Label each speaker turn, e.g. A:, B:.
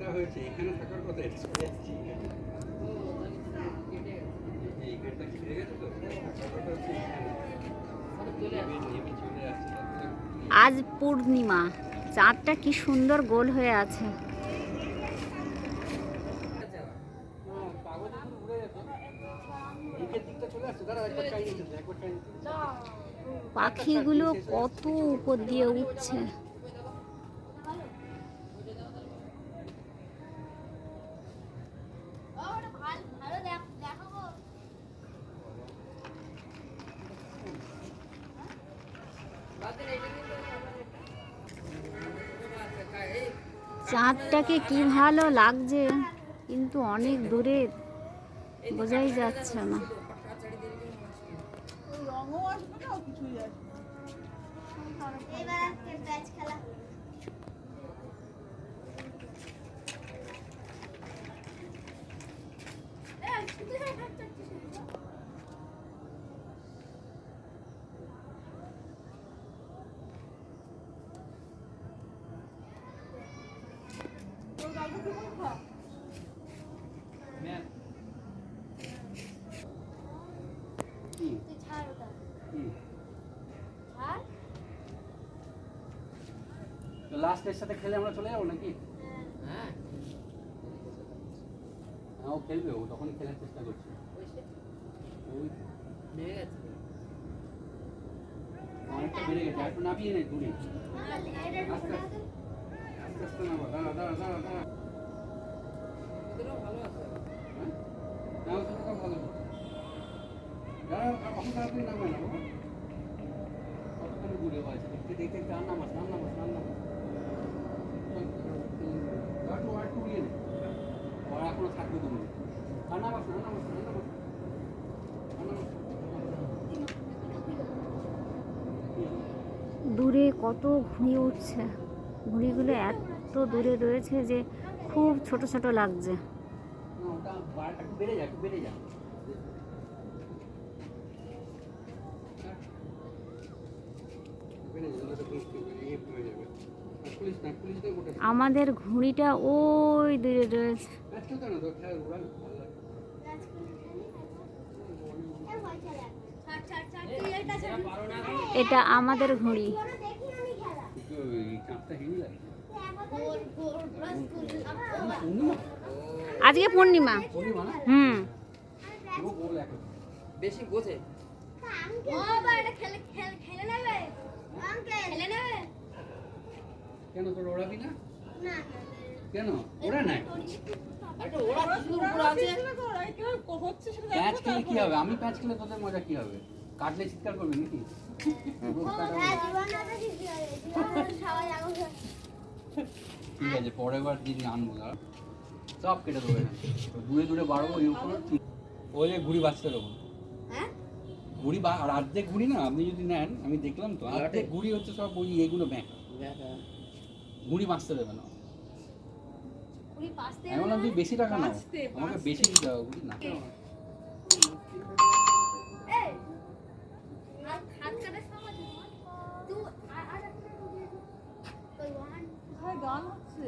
A: এটা হয়েছে এখানে থাকার কথা চলে যাচ্ছি এইখানটা ছিঁড়ে গেছে তো থাকার কথা হচ্ছে এখানে চলে আসছে।
B: আজ পূর্ণিমা, চাঁদটা কি সুন্দর গোল হয়ে আছে। পাখিগুলো কত উপর দিয়ে উঠছে। চাঁদটাকে কি ভালো লাগছে, কিন্তু অনেক দূরে, বোঝাই যাচ্ছে না।
A: লাস্টের সাথে খেলে আমরা চলে যাবো নাকি? হ্যাঁ ও খেলবে, ও তখনই খেলার চেষ্টা করছে। অনেকটা বেড়ে গেছে, একটু নামিয়ে নেই দূরে, আস্তে আস্তে আস্তে আস্তে নামা। দাঁড়া দাঁড়া দাঁড়া দাঁড়া, ভালো আছে হ্যাঁ, না ওটা ভালো। দাঁড়া কখন তাড়াতাড়ি নামে না বাবা, কতখানি দূরে হয়েছে দেখতে দেখতে দেখতে। আর নামাস নাম নামাস নাম নামাস, একটু উড়িয়ে নে, ওরা এখনো থাকবে তুমি। আর নামাস না নামাস না নামাস।
B: দূরে কত ঘুড়ি উঠছে, ঘুড়িগুলো এত দূরে রয়েছে যে খুব ছোট ছোট লাগছে।
A: বেড়ে যা, বেড়ে যা।
B: আমাদের ঘুড়িটা ওই দূরে রয়েছে। এটা আমাদের ঘুড়ি। আজকে পূর্ণিমা।
A: বেশি বোঝে কেন, তোর ওড়াবি না কেন? ওরা নাই, প্যাঁচ খেলে কি হবে? আমি প্যাঁচ খেলে তোদের মজা কি হবে? কাটলে চিৎকার করবি নাকি? ঠিক আছে, পরের বার যদি আনবো না সব কেটে দেবে, দূরে দূরে বাড়বো। ওই যে ঘুড়ি বাঁচতে দেবো, ঘুড়ি আর অর্ধেক ঘুড়ি না আপনি যদি নেন, আমি দেখলাম তো অর্ধেক ঘুড়ি হচ্ছে সব ওই এইগুলো ব্যাংক, ঘুড়ি বাঁচতে দেবে না। আমি বললাম তুই বেশি টাকা নাও, আমাকে বেশি দিতে হবে ঘুড়ি না।
C: গান হচ্ছে।